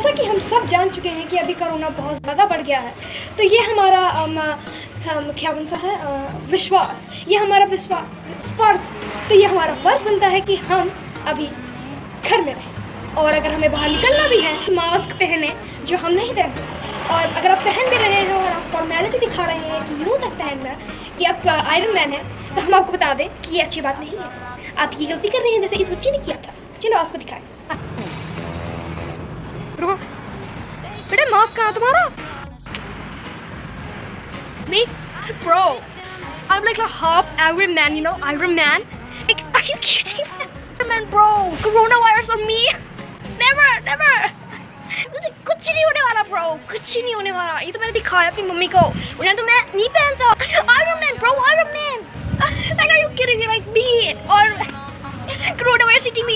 जैसा कि हम सब जान चुके हैं कि अभी कोरोना बहुत ज़्यादा बढ़ गया है, तो ये हमारा क्या बनता है विश्वास, ये हमारा विश्वास, तो ये हमारा फ़र्ज़ बनता है कि हम अभी घर में रहें। और अगर हमें बाहर निकलना भी है तो मास्क पहने, जो हम नहीं पहनते। और अगर आप पहन भी रहे हैं और आप फॉर्मेलिटी दिखा रहे हैं कि यूँ तक पहनना कि आप आयरन मैन हैं, तो हम आपको बता दें कि ये अच्छी बात नहीं है। आप ये गलती कर रहे हैं जैसे इस बच्चे ने किया था। चलो आपको दिखाएं। रुको बेटा, मास्क कहाँ तुम्हारा? Me? Bro, I'm like a half Iron Man, you know, Iron Man. Like, are you kidding me? Iron Man, bro, coronavirus on me? Never, never. मुझे कुछ नहीं होने वाला bro, कुछ नहीं होने वाला। ये तो मैंने दिखाया अपनी मम्मी को, उन्हें तो मैं नहीं पहनता। Iron Man, bro, Iron Man. Like, are you kidding me? Like me और coronavirus city में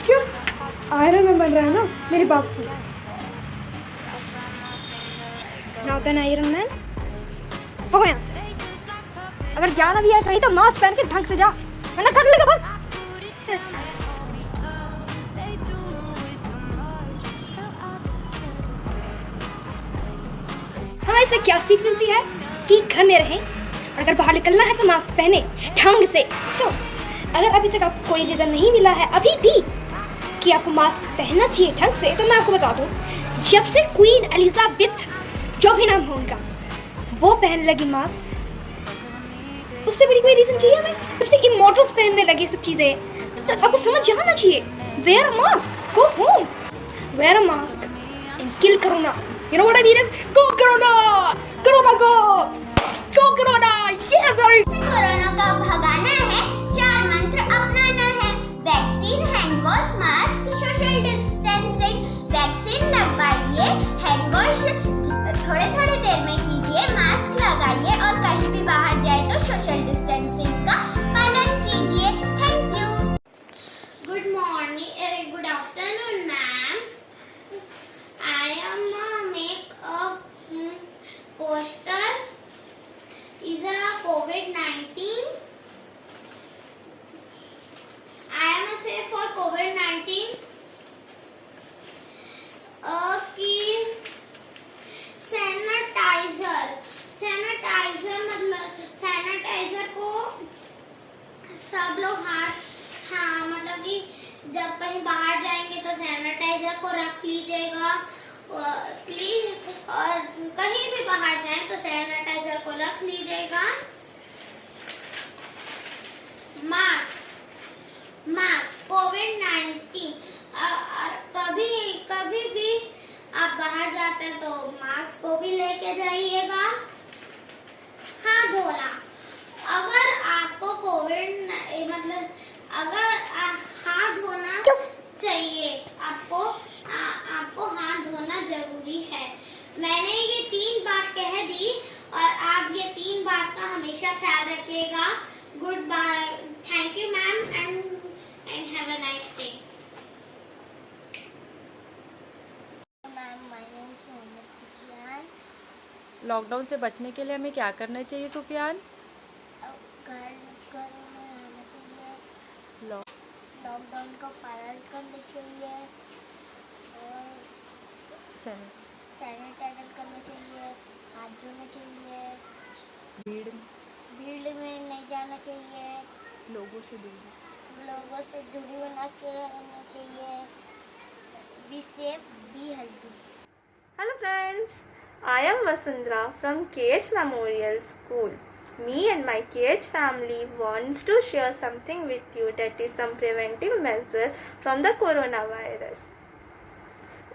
क्यों? Iron Man बन रहा है ना मेरे बाप से। Now then Iron Man, भगो यहाँ से। अगर जाना भी है कहीं तो मास्क पहन के ढंग से जा, वरना कर लेगा भाग। हमें इससे क्या सीख मिलती है कि घर में रहें और अगर बाहर निकलना है तो मास्क पहने ढंग से। तो अगर अभी तक आपको कोई रीज़न नहीं मिला है अभी भी कि आपको मास्क पहनना चाहिए ढंग से, तो मैं आपको बता दूं, जब से क्वीन एलिजाबेथ, जो भी नाम हो उनका, वो पहनने लगी मास्क, उससे बड़ी कोई रीज़न चाहिए हमें? जब से इमॉर्टल्स पहनने लगे सब चीज़ें, तो आपको समझ जाना चाहिए, wear a mask, go home, wear a mask and kill corona. You know what I mean is, go Corona! Corona go! Go Corona! Yes, sorry! Corona का भगाना है, 4 मंत्र अपनाना है। Vaccine, hand wash, mask, social distancing. Vaccine लगवाइए, hand wash थोड़े थोड़े देर में कीजिए, मास्क लगाइए और कहीं भी बाहर जाए तो सोशल डिस्टेंसिंग का पालन कीजिए। Thank you. Good morning, good afternoon ma'am. I am make a poster is a COVID-19. I am a say for COVID-19 कि सैनिटाइजर मतलब सैनिटाइजर को सब लोग हाँ मतलब कि जब कहीं बाहर जाएंगे तो सैनिटाइजर को रख लीजिएगा प्लीज, और कहीं भी बाहर जाएं तो सैनिटाइजर को रख लीजिएगा। मास्क कोविड-19, कभी भी आप बाहर जाते हैं तो मास्क को भी लेके जाइएगा। हाथ धोना, अगर आपको कोविड मतलब अगर हाथ धोना चाहिए, आपको हाथ धोना जरूरी है। मैंने ये 3 बात कह दी और आप ये 3 बात का हमेशा ख्याल रखिएगा। Good bye, thank you ma'am and have a nice day. Lockdown से बचने के लिए हमें क्या करना चाहिए सुफियान? घर में रहना चाहिए, लॉकडाउन का पालन करना चाहिए और सैनिटाइजर करना चाहिए, हाथ धोना चाहिए, भीड़ में नहीं जाना चाहिए, लोगों से दूरी बना के रहना चाहिए। Be safe, be healthy. Hello friends, I am Vasundhara from KH Memorial School. Me and my KH family wants to share something with you, that is some preventive measure from the coronavirus,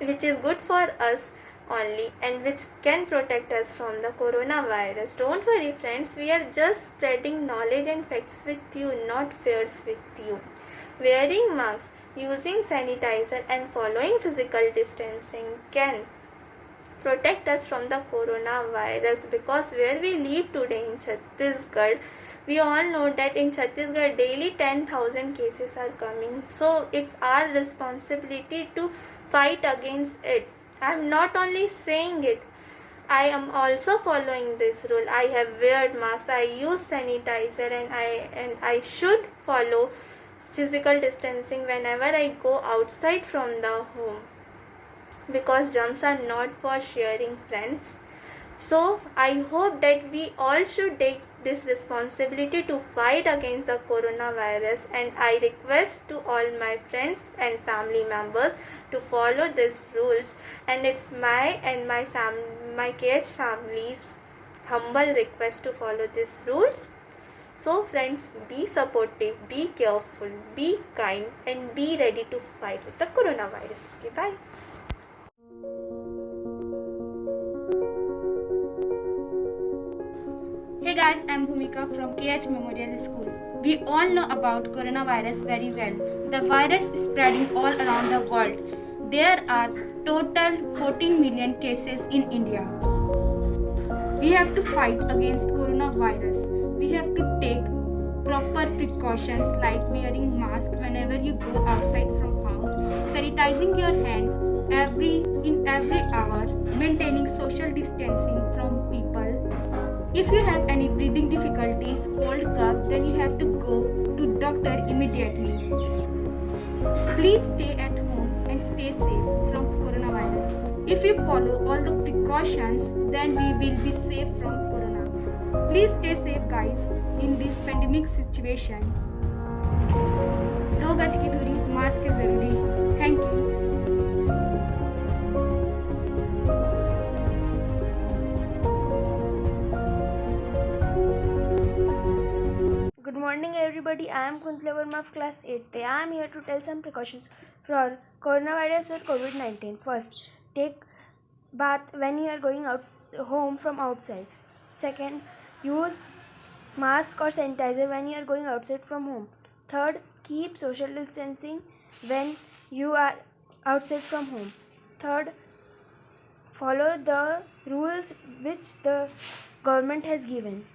which is good for us only and which can protect us from the coronavirus. Don't worry friends, we are just spreading knowledge and facts with you, not fears with you. Wearing masks, using sanitizer and following physical distancing can protect us from the coronavirus, because where we live today in Chhattisgarh, we all know that in Chhattisgarh daily 10,000 cases are coming, so it's our responsibility to fight against it. I'm not only saying it, I am also following this rule. I have wear masks, I use sanitizer, and I should follow physical distancing whenever I go outside from the home. because germs are not for sharing, friends. So I hope that we all should take this responsibility to fight against the coronavirus, and I request to all my friends and family members to follow these rules, and it's my and my KH family's humble request to follow these rules. So friends, be supportive, be careful, be kind, and be ready to fight with the coronavirus. Okay, bye. Hey guys, I'm Bhumika from KH Memorial School. We all know about coronavirus very well. The virus is spreading all around the world. There are total 14 million cases in India. We have to fight against coronavirus. We have to take proper precautions like wearing mask whenever you go outside from house, sanitizing your hands in every hour, maintaining social distancing from people. If you have any breathing difficulties, cold cough, then you have to go to doctor immediately. Please stay at home and stay safe from coronavirus. If you follow all the precautions, then we will be safe from corona. Please stay safe guys in this pandemic situation. 2 गज की दूरी, mask है जरूरी. Thank you. Good morning everybody, I am Kuntla Verma of class 8th. I am here to tell some precautions for coronavirus or COVID-19. First, take bath when you are going home from outside. Second, use mask or sanitizer when you are going outside from home. Third, keep social distancing when you are outside from home. Third, follow the rules which the government has given.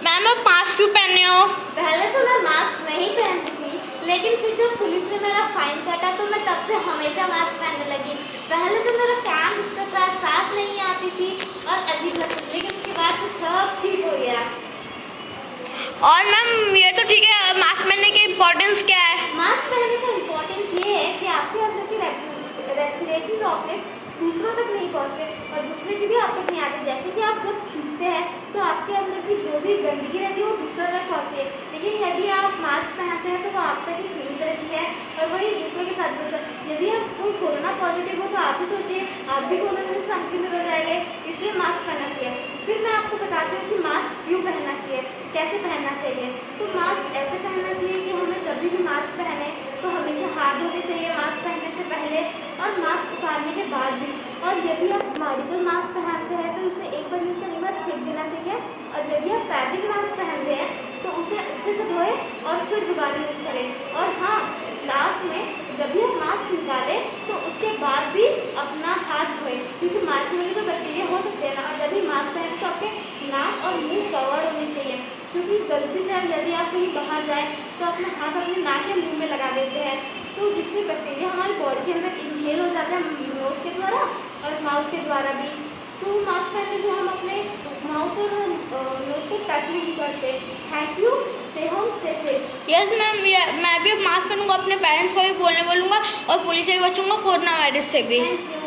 Ma'am आप mask क्यों पहने हो? पहले तो मैं mask नहीं पहनती थी, लेकिन फिर जब पुलिस ने मेरा फाइन काटा तो मैं तब से हमेशा मास्क पहनने लगी. पहले तो मेरा कान दुखता था, सांस नहीं आती थी और अजीब लगता था, लेकिन उसके बाद से सब ठीक हो गया. और मैम ये तो ठीक है, मास्क पहनने की इम्पोर्टेंस क्या है? मास्क पहनने का इम्पोर्टेंस ये है कि आपके अंदर की रेस्पिरेटरी ड्रॉपलेट्स दूसरों तक नहीं पहुँचते और दूसरे की भी आप तक नहीं आते. जैसे कि आप जब छींकते हैं तो आपके अंदर की जो भी गंदगी रहती है वो दूसरों तक पहुँचती है, लेकिन यदि आप मास्क पहनते हैं तो वो आप तक ही सीमित रहती है और वही दूसरों के साथ मिलता है. यदि आप कोई कोरोना पॉजिटिव हो तो आप ही सोचिए आप भी कोरोना से संक्रमित हो जाएंगे, इसलिए मास्क पहनना चाहिए. फिर मैं आपको बताती हूँ कि मास्क क्यों पहनना चाहिए, कैसे पहनना चाहिए. तो मास्क ऐसे पहनना चाहिए कि हमें जब भी मास्क पहने तो हमेशा हाथ धोने चाहिए मास्क पहनने से पहले और मास्क उतारने के बाद भी. और यदि आप मेडिकल मास्क पहनते हैं तो इसे एक बार यूज़ करने के बाद फेंक देना चाहिए, और यदि आप फैब्रिक मास्क पहनते हैं तो उसे अच्छे से धोएं और फिर दोबारा यूज़ करें. और हाँ, लास्ट में जब भी आप मास्क निकालें तो उसके बाद भी अपना हाथ धोएं, क्योंकि मास्क में तो बैक्टीरिया हो सकते हैं ना. और जब भी मास्क पहने तो आपके नाक और मुंह कवर होने चाहिए, क्योंकि गलती से यदि आप कहीं बाहर जाए तो अपना हाथ अपने नाक या मुंह में लगा देते हैं, तो जिससे बैक्टीरिया हमारी बॉडी के अंदर इनहेल हो जाता है नोज के द्वारा और माउथ के द्वारा भी. तो मास्क पहनने से हम अपने माउथ और नोज को टच नहीं करते. Thank you. Stay home, stay safe. Yes ma'am, मैं भी अब मास्क पहनूंगा, अपने पेरेंट्स को भी बोलने बोलूँगा और पुलिस से भी बचूंगा, कोरोना वायरस से भी. Thank you.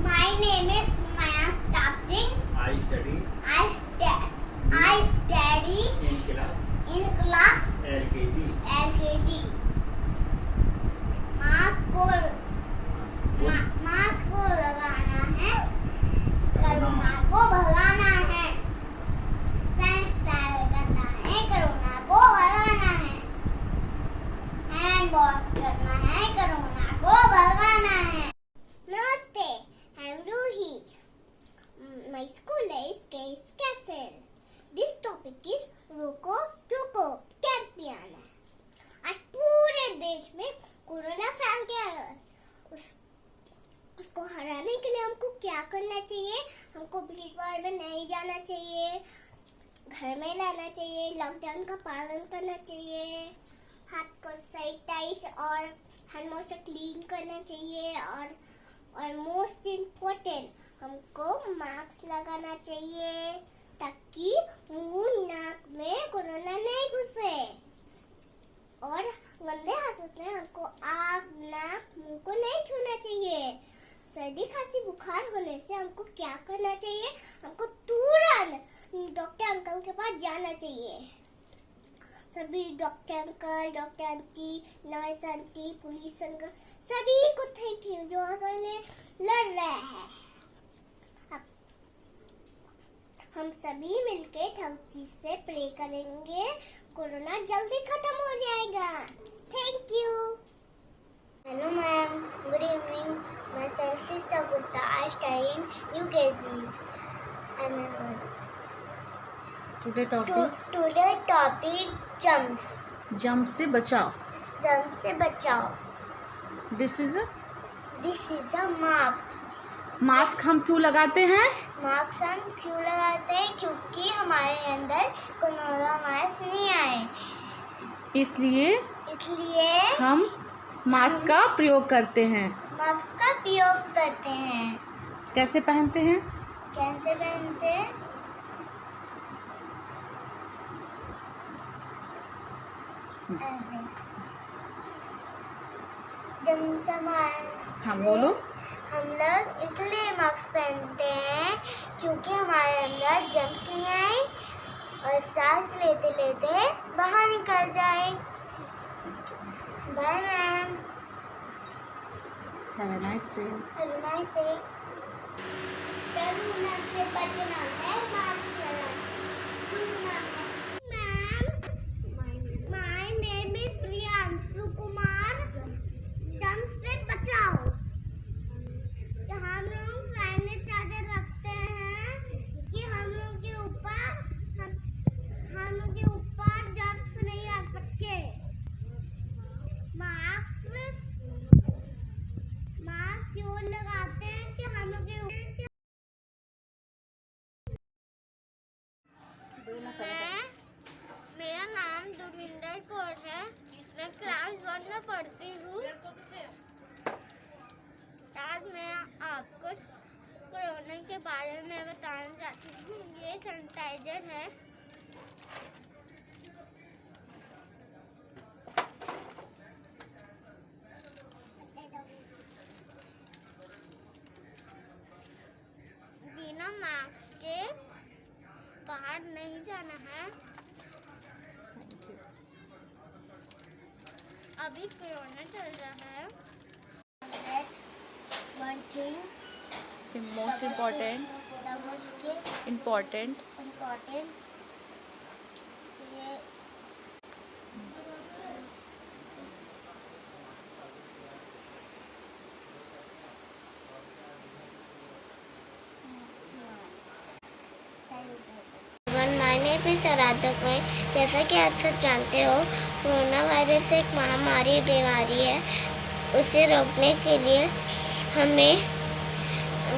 My name is Mayank Tapsing. I study in class LKG. Mask को लगाना है, कोरोना को भगाना है, सैनिटाइज करना है, कोरोना को भगाना है, हैंड वॉश करना है, कोरोना को भगाना है. नमस्ते, I am Ruhi. My school is Case Castle. This topic is रोको टोको कैंपेन. आज पूरे देश में कोरोना फैल गया है. उसको हराने के लिए हमको क्या करना चाहिए? हमको भीड़ भाड़ में नहीं जाना चाहिए, घर में रहना चाहिए, लॉकडाउन का पालन करना चाहिए, हाथ को सैनिटाइज और हैंड वॉश से क्लीन करना चाहिए, और मोस्ट इम्पोर्टेंट हमको मास्क लगाना चाहिए ताकि मुंह नाक में कोरोना नहीं घुसे. और गंदे हाथों में हमको आग सर्दी खांसी बुखार होने से हमको क्या करना चाहिए? हमको तुरंत डॉक्टर अंकल के पास जाना चाहिए। सभी doctor uncle, doctor aunty, nurse aunty, police uncle, सभी को थैंक यू जो हमारे लिए लड़ रहे हैं। हम सभी मिलके ठंडी से प्रे करेंगे, कोरोना जल्दी खत्म हो जाएगा। Thank you. Hello ma'am, good evening. My self sister Gupta, I study in UKG। Today topic germs. Jump से बचाओ। जम्प से बचाओ। This is a mask. Mask हम क्यों लगाते हैं? मास्क हम क्यों लगाते हैं? क्योंकि हमारे अंदर कोरोना वायरस नहीं आए, इसलिए हम मास्क का प्रयोग करते हैं। मास्क का प्रयोग करते हैं। कैसे पहनते हैं? कैसे पहनते हैं? हम बोलो। हम लोग इसलिए मास्क पहनते हैं क्योंकि हमारे अंदर जम्स नहीं आए और सांस लेते लेते बाहर निकल जाए। Bye ma'am. Have a nice day. Corona से बचना है, मास्क लगाना है। Ma'am, my name is Priyanshu Kumar. Germs से बचाओ। हम लोग सैनिटाइजर रखते हैं कि हम लोग के ऊपर जम्स नहीं आ सके। मास्क क्यों लगाते हैं कि हम लोग के मेरा नाम दुर्विंदर कौर है। मैं क्लास 1 में पढ़ती हूँ। आज मैं आपको कोरोना के बारे में बताना चाहती हूँ। ये सैनिटाइजर है। बिना मास्क के बाहर नहीं जाना है। अभी कोरोना चल रहा है। One thing, most important the most important important, ये माय नेम इज आराधक। जैसा कि आप सब जानते हो, कोरोना वायरस एक महामारी बीमारी है। उसे रोकने के लिए हमें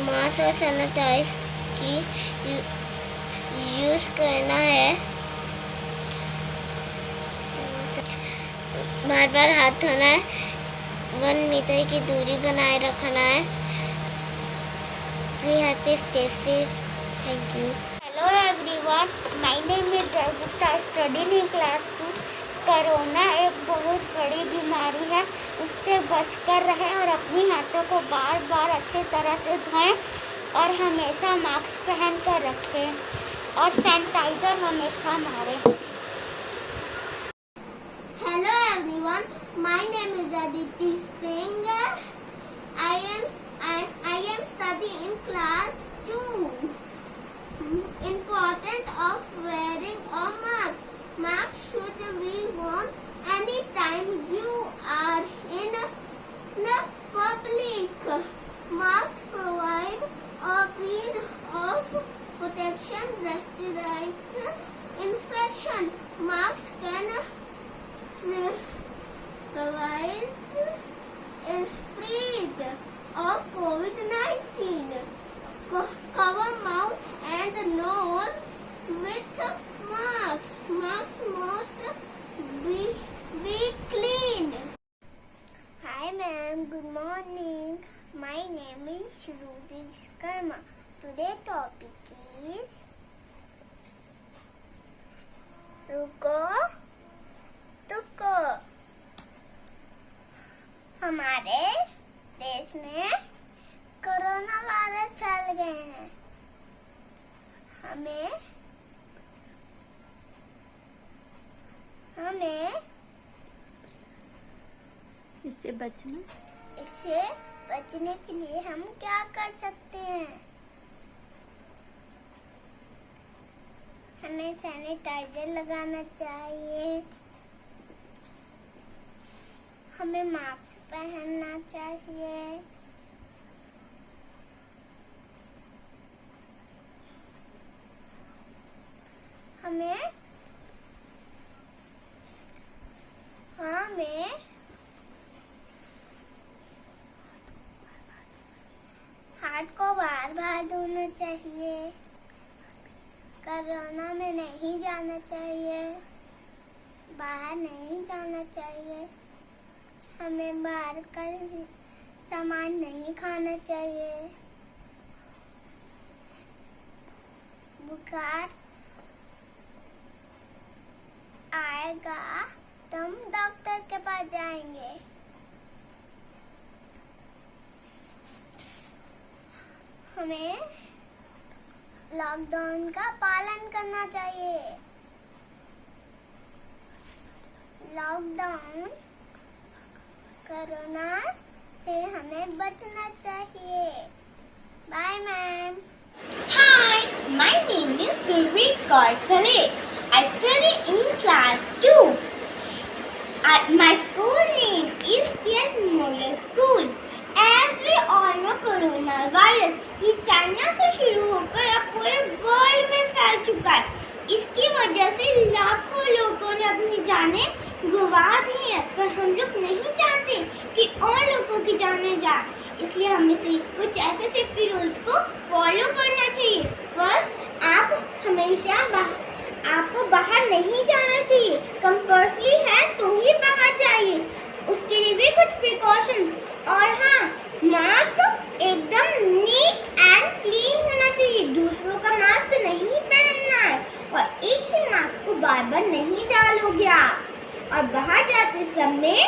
मास्क और सैनिटाइज की यूज़ करना है। बार बार हाथ धोना है। 1 मीटर की दूरी बनाए रखना है। We have to stay safe. Thank you. Hello everyone, my name is Gupta, study in class 2। Corona एक बहुत बड़ी बीमारी है। उससे बचकर रहें और अपनी हाथों को बार बार अच्छी तरह से धोएं और हमेशा मास्क पहन कर रखें और सैनिटाइजर हमेशा मारें। Hello everyone, my name is Aditi Singh. I am studying in class 2. Important of wearing a mask. Mask should be worn anytime you are in the public. Masks provide a means of protection against infection. Masks can provide a spread of COVID-19. Cover mouth and nose with masks. Masks must be cleaned. Hi ma'am, good morning. My name is Shruti Skarma. Today's topic is रुको तुको। हमारे देश में corona हमें इससे बचने के लिए हम क्या कर सकते हैं? हमें सैनिटाइजर लगाना चाहिए, हमें मास्क पहनना चाहिए, हमें हाथ को बार बार धोना चाहिए, कोरोना में नहीं जाना चाहिए, बाहर नहीं जाना चाहिए, हमें बाहर का सामान नहीं खाना चाहिए। बुखार आएगा तो हम डॉक्टर के पास जाएंगे। हमें लॉकडाउन का पालन करना चाहिए। लॉकडाउन कोरोना से हमें बचना चाहिए। Bye ma'am. Hi, my name is Gurpreet Kaur Khale. I study in class 2. My school name is KH Memorial School. As we all know, coronavirus ये चाइना से शुरू होकर अब पूरे वर्ल्ड में फैल चुका है। इसकी वजह से लाखों लोगों ने अपनी जानें गंवा दी है, पर हम लोग नहीं चाहते कि और लोगों की जानें जाए, इसलिए हमें सिर्फ कुछ ऐसे सेफ्टी रूल्स को फॉलो करना चाहिए। फर्स्ट, आपको बाहर नहीं जाना चाहिए, कंपल्सरी है तो ही बाहर जाइए, उसके लिए भी कुछ प्रिकॉशंस। और हाँ, मास्क एकदम नीट एंड क्लीन होना चाहिए, दूसरों का मास्क नहीं पहनना है और एक ही मास्क को बार बार नहीं डालोगे आप। और बाहर जाते समय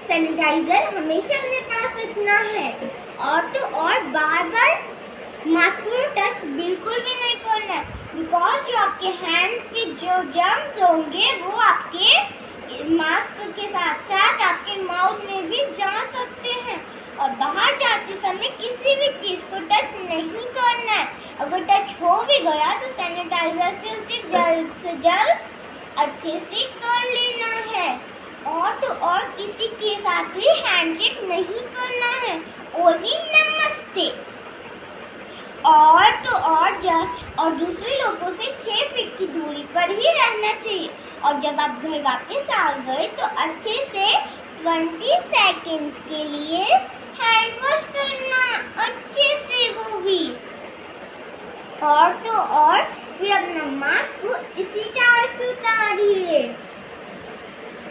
सैनिटाइजर हमेशा अपने पास रखना है, और तो और बार बार मास्क को टच बिल्कुल भी नहीं करना है, बिकॉज जो आपके हैंड पे जो जर्म्स होंगे वो आपके मास्क के साथ साथ आपके माउथ में भी जा सकते हैं। और बाहर जाते समय किसी भी चीज़ को टच नहीं करना है, अगर टच हो भी गया तो सैनिटाइजर से उसे जल्द से जल्द अच्छे से कर लेना है। और तो और किसी के साथ भी हैंडशेक नहीं करना है, ओनली नमस्ते। और तो और दूसरे लोगों से 6 फीट की दूरी पर ही रहना चाहिए। और जब आप घर वापस आ गए तो अच्छे से 20 सेकंड्स के लिए हैंड वॉश करना, अच्छे से वो भी। और तो और फिर अपना मास्क को इसी टाइप से उतारिए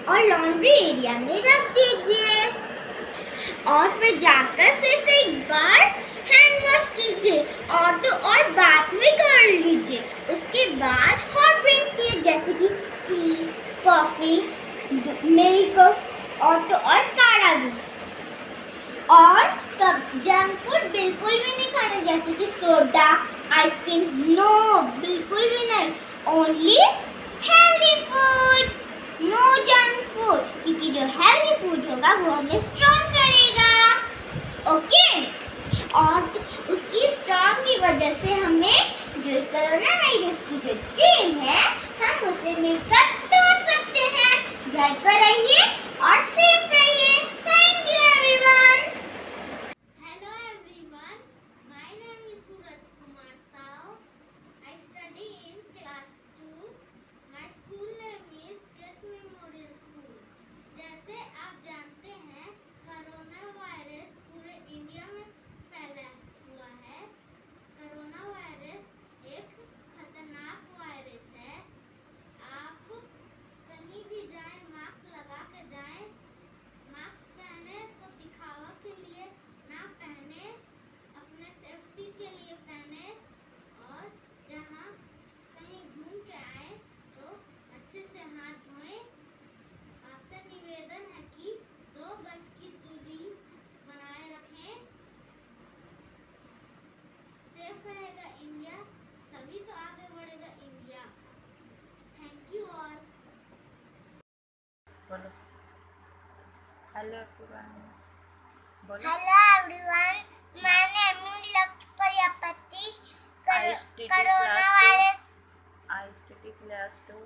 और लॉन्ड्री एरिया में रख दीजिए, और फिर जाकर फिर से एक बार हैंड वॉश कीजिए, और तो और बात भी कर लीजिए। उसके बाद हॉट ड्रिंक पिए, जैसे कि टी, कॉफी, मिल्क और तो और काढ़ा भी। और तब जंक फूड बिल्कुल भी नहीं खाना, जैसे कि सोडा, आइसक्रीम, नो, बिल्कुल भी नहीं। Only healthy food, no junk food, क्योंकि जो हेल्दी फूड होगा वो हमें स्ट्रॉन्ग करेगा। ओके, और उसकी स्ट्रॉन्ग की वजह से हमें जो कोरोना वायरस की जो चेन है हम उसे मिलकर तोड़ सकते हैं। घर पर रहिए और सेफ रहिए। Thank you everyone. Hello everyone, my name is Suraj Kumar Sao. I study in class 2। My school name is KH memorial school. जैसे आप जानते हैं, कोरोना वायरस पूरे इंडिया में फैला हुआ है। कोरोना वायरस एक खतरनाक वायरस है। आप बोलो हेलो एवरीवन बोलो hello everyone, my name is Lakshya Prajapati. Corona virus I study class 2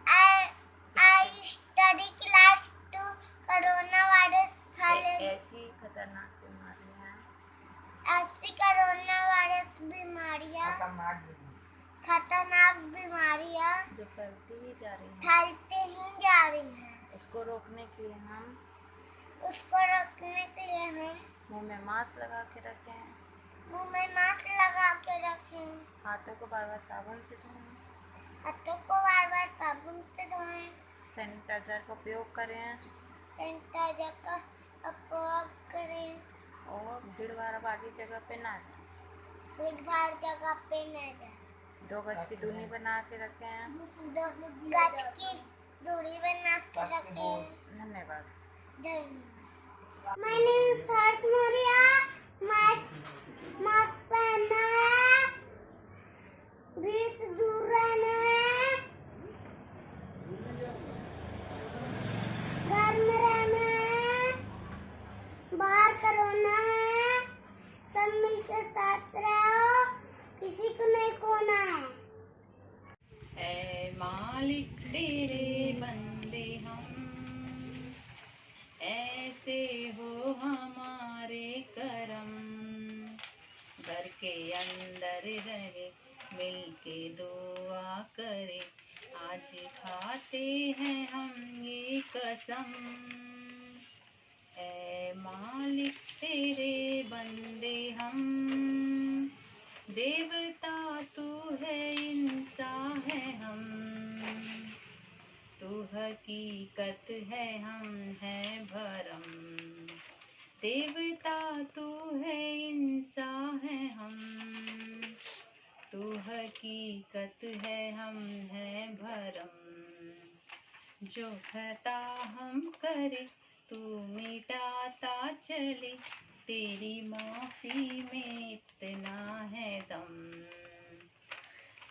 I study class 2। Corona virus ऐसी खतरनाक बीमारियां ऐसी कोरोना वायरस बीमारियां खतरनाक बीमारियां जो फैलती ही जा रही हैं, फैलती ही जा रही हैं। उसको रोकने के लिए हम मुंह में मास्क लगा के रखें, मुंह में मास्क लगा के रखें, हाथों को बार बार साबुन से धोएं, हाथों को बार बार साबुन से धोएं, सैनिटाइजर का उपयोग करें सैनिटाइजर का उपयोग करें और भीड़ भाड़ वाली जगह पे ना जाएं। भीड़ भाड़ जगह पे न जाएं। 2 गज की दूरी बना के रखें। 2 गज की दूरी बना के रखें। धन्यवाद। My name is Harsh Moria. Mask पहनना है, भीड़ से दूर रहना है, घर में रहना है, बाहर कोरोना है, सब मिलकर साथ रहो, किसी को नहीं खोना है। ऐ मालिक तेरे बंदे हम, ऐसे हो हमारे करम, घर के अंदर रहे मिलके दुआ करे, आज खाते हैं हम ये कसम। ऐ मालिक तेरे बंदे हम, देवता तू है इंसान है हम, तू हकीकत है हम है भरम, देवता तू है इंसान है हम, तू हकीकत है हम है भरम, जो खता हम करे तू मिटाता चले, तेरी माफ़ी में इतना है दम,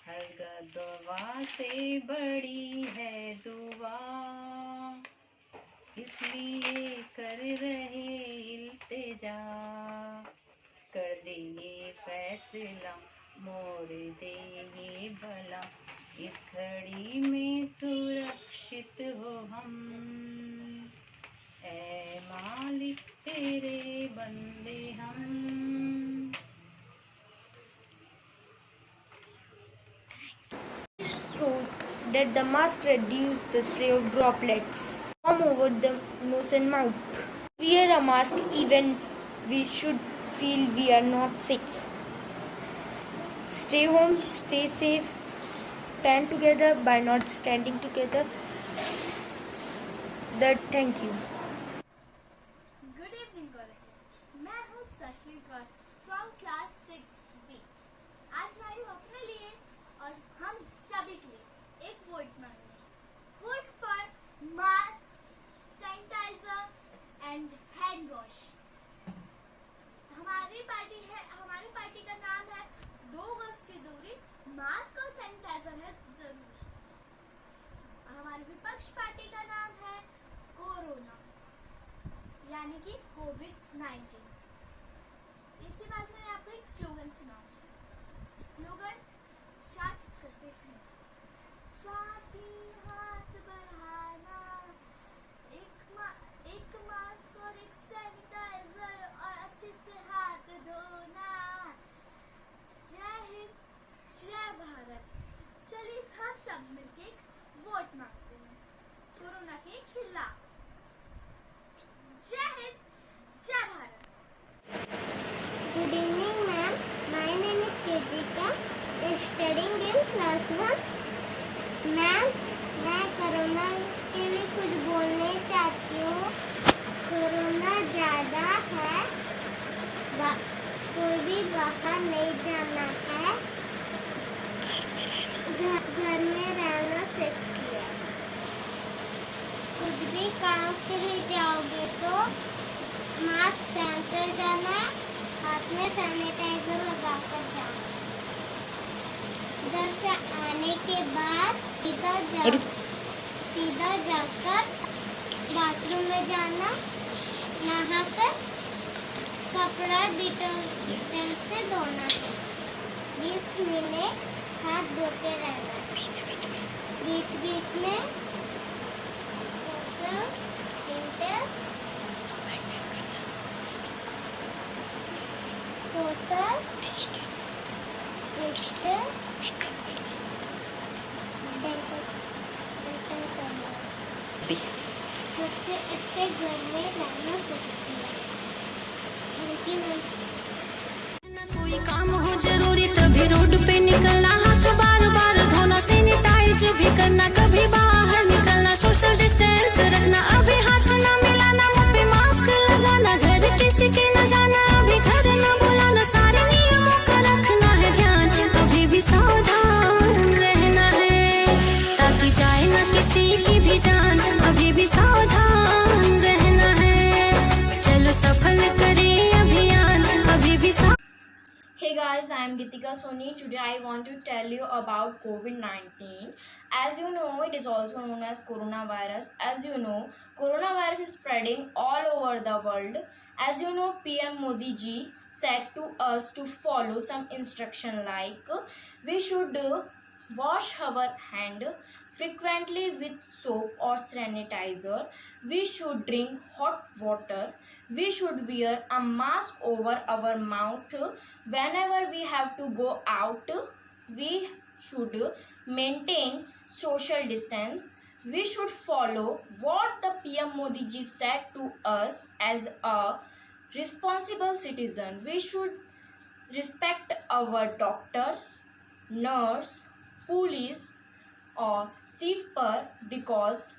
हर दुआ से बड़ी है दुआ, इसलिए कर रहे इल्तिजा, कर दे ये फैसला मोड़ दे ये भला, इस घड़ी में सुरक्षित हो हम, ऐ मालिक तेरे बंदे हम। That the mask reduce the spray of droplets from over the nose and mouth. Wear a mask even we should feel we are not sick. Stay home, stay safe, stand together by not standing together. Thank you. Good evening college, मैं हूँ सशली Kaur from class 6B। आज मैं आई हूँ अपने लिए और हम सभी के लिए एक वोट मांगने, vote for mask, sanitizer and hand wash. हमारी पार्टी का नाम है 2 गज की दूरी, मास्क और सैनिटाइजर है जरूरी। हमारी विपक्ष पार्टी का नाम है कोरोना यानी कि कोविड-19। इसी बात में आपको एक स्लोगन सुनाऊंगी। स्लोगन स्टार्ट करते हैं। साथी हाथ बढ़ाना, एक मास्क और एक सैनिटाइजर और अच्छे से हाथ धोना। जय हिंद, जय भारत। चलिए हम सब मिलके एक वोट मांगते हैं कोरोना के खिलाफ। जय हिंद, जय Bharat. Good evening, ma'am. My name is Kritika, studying in class 1. Ma'am, मैं कोरोना के लिए कुछ बोलने चाहती हूँ। कोरोना ज़्यादा है, कोई भी बाहर नहीं जाना है, घर में रहना सेफ्टी है। कुछ भी काम के लिए जाओगे तो मास्क पहनकर जाना, हाथ में सैनिटाइजर लगाकर जाना। घर से आने के बाद सीधा जाकर बाथरूम में जाना, नहाकर कपड़ा डिटर्जेंट से धोना, 20 मिनट हाथ धोते रहना, बीच बीच में सोशल डिस्टेंस मेंटेन करना, सबसे अच्छे घर में रहना सीखना। Thank you ma'am. कोई काम हो जरूरी तभी रोड पे निकलना, हाथ बार बार धोना, सैनिटाइज भी करना, कभी बाहर निकलना, सोशल डिस्टेंस रखना, अभी हाथ ना मिलाना, मुंह पे मास्क लगाना, घर किसी के न जाना, अभी घर न बुलाना, सारे नियमों का रखना है ध्यान, अभी भी सावधान रहना है ताकि जाए ना किसी की भी जान, अभी भी सावधान रहना है, चलो सफल करें अभियान, अभी भी Hey guys, I am Gitika Soni. Today I want to tell you about COVID-19. As you know, it is also known as coronavirus. As you know, coronavirus is spreading all over the world. As you know, PM Modi ji said to us to follow some instruction like we should wash our hand frequently with soap or sanitizer. We should drink hot water. We should wear a mask over our mouth. Whenever we have to go out, we should maintain social distance. We should follow what the PM Modi ji said to us as a responsible citizen. We should respect our doctors, nurse, police or sweeper because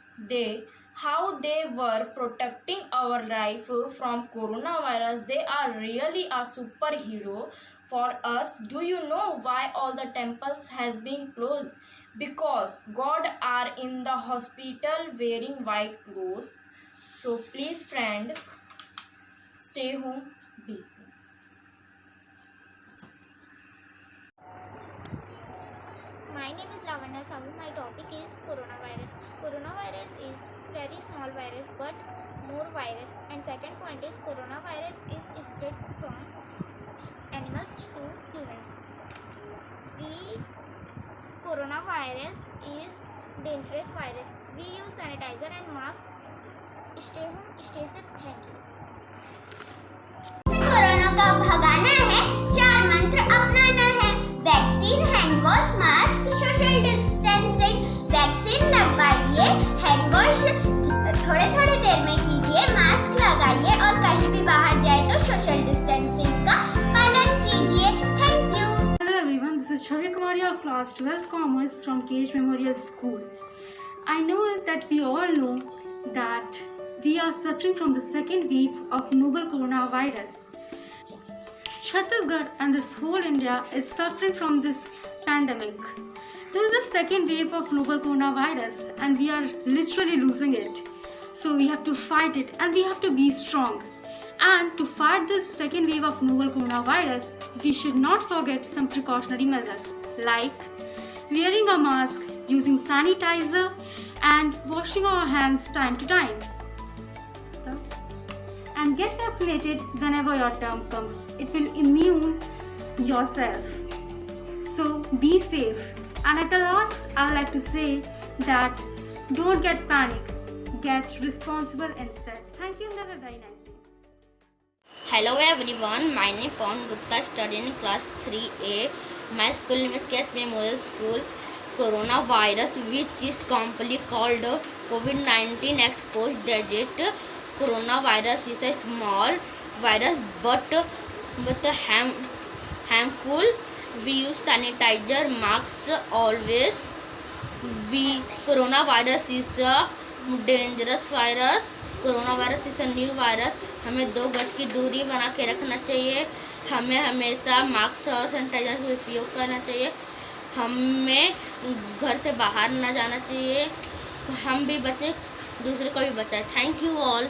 how they were protecting our life from coronavirus. They are really a superhero for us. Do you know why all the temples has been closed? Because God are in the hospital wearing white clothes. So please friend, stay home, be safe. My name is Lavanya Sahu. My topic is coronavirus. Coronavirus is very small virus but more virus. And second point is coronavirus is spread from animals to humans. Coronavirus is dangerous virus. We use sanitizer and mask. Stay home, stay safe. Thank you. Corona का भगाना है, 4 मंत्र अपनाना है, vaccine, hand wash, mask, social distancing. Vaccine लगवाइए, hand wash थोड़े थोड़े देर में कीजिए, मास्क लगाइए और कहीं भी बाहर जाए तो सोशल डिस्टेंसिंग का पालन कीजिए। Thank you. Hello everyone, this is Chavi Kumari of class 12th Commerce from KH Memorial School. I know that we all know that we are suffering from the second wave of novel coronavirus. Chhattisgarh and this whole India is suffering from this pandemic. This is the second wave of novel coronavirus and we are literally losing it. So we have to fight it and we have to be strong. And to fight this second wave of novel coronavirus, we should not forget some precautionary measures like wearing a mask, using sanitizer and washing our hands time to time. And get vaccinated whenever your term comes. It will immune yourself. So be safe. And at the last, I would like to say that don't get panic. Get responsible instead. Thank you and have a very nice day. Hello everyone, my name is Pawan Gupta, studying in class 3A. My school name is KH Memorial School. Coronavirus, which is commonly called COVID-19 exposed digit. Coronavirus is a small virus but harmful. We use sanitizer, masks always. Coronavirus is a dangerous virus. Coronavirus is a new virus. हमें 2 गज की दूरी बना के रखना चाहिए. हमें हमेशा मास्क और सैनिटाइजर का उपयोग करना चाहिए. हमें घर से बाहर ना जाना चाहिए. हम भी बचें, दूसरे को भी बचाएं. Thank you all.